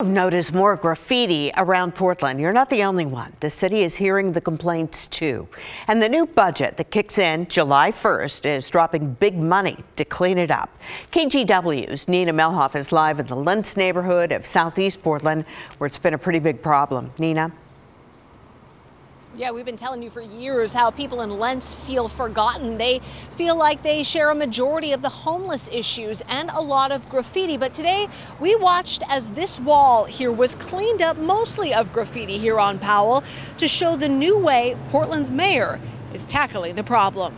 I've noticed more graffiti around Portland. You're not the only one. The city is hearing the complaints too. And the new budget that kicks in July 1st is dropping big money to clean it up. KGW's Nina Melhoff is live in the Lentz neighborhood of Southeast Portland, where it's been a pretty big problem. Nina? Yeah, we've been telling you for years how people in Lentz feel forgotten. They feel like they share a majority of the homeless issues and a lot of graffiti. But today we watched as this wall here was cleaned up, mostly of graffiti here on Powell, to show the new way Portland's mayor is tackling the problem.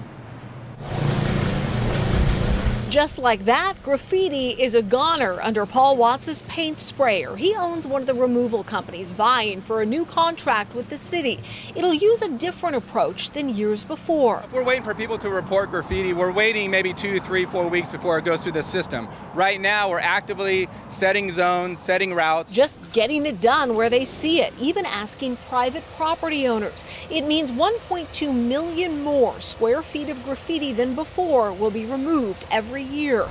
Just like that, graffiti is a goner under Paul Watts' paint sprayer. He owns one of the removal companies vying for a new contract with the city. It'll use a different approach than years before. We're waiting for people to report graffiti. We're waiting maybe 2, 3, 4 weeks before it goes through the system. Right now, we're actively setting zones, setting routes. Just getting it done where they see it, even asking private property owners. It means 1.2 million more square feet of graffiti than before will be removed every year.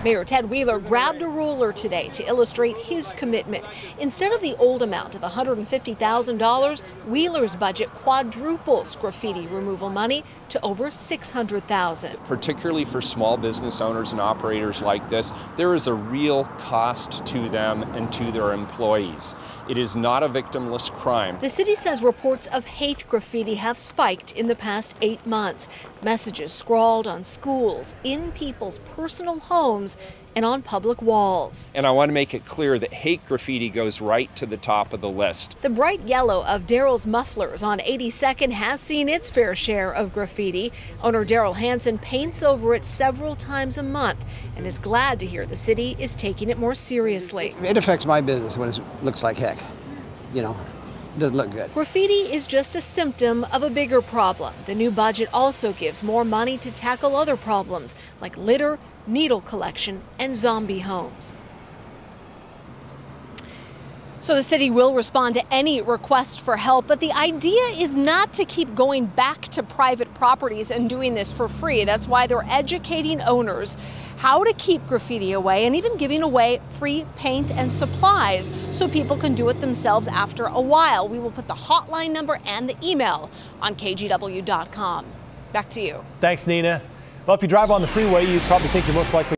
Mayor Ted Wheeler grabbed a ruler today to illustrate his commitment. Instead of the old amount of $150,000, Wheeler's budget quadruples graffiti removal money to over $600,000. Particularly for small business owners and operators like this, there is a real cost to them and to their employees. It is not a victimless crime. The city says reports of hate graffiti have spiked in the past 8 months. Messages scrawled on schools, in people's personal homes, and on public walls. And I want to make it clear that hate graffiti goes right to the top of the list. The bright yellow of Daryl's Mufflers on 82nd has seen its fair share of graffiti. Owner Daryl Hansen paints over it several times a month and is glad to hear the city is taking it more seriously. It affects my business when it looks like heck, you know. It doesn't look good. Graffiti is just a symptom of a bigger problem. The new budget also gives more money to tackle other problems like litter, needle collection, and zombie homes. So the city will respond to any request for help, but the idea is not to keep going back to private properties and doing this for free. That's why they're educating owners how to keep graffiti away and even giving away free paint and supplies so people can do it themselves after a while. We will put the hotline number and the email on kgw.com. Back to you. Thanks, Nina. Well, if you drive on the freeway, you probably think you're most likely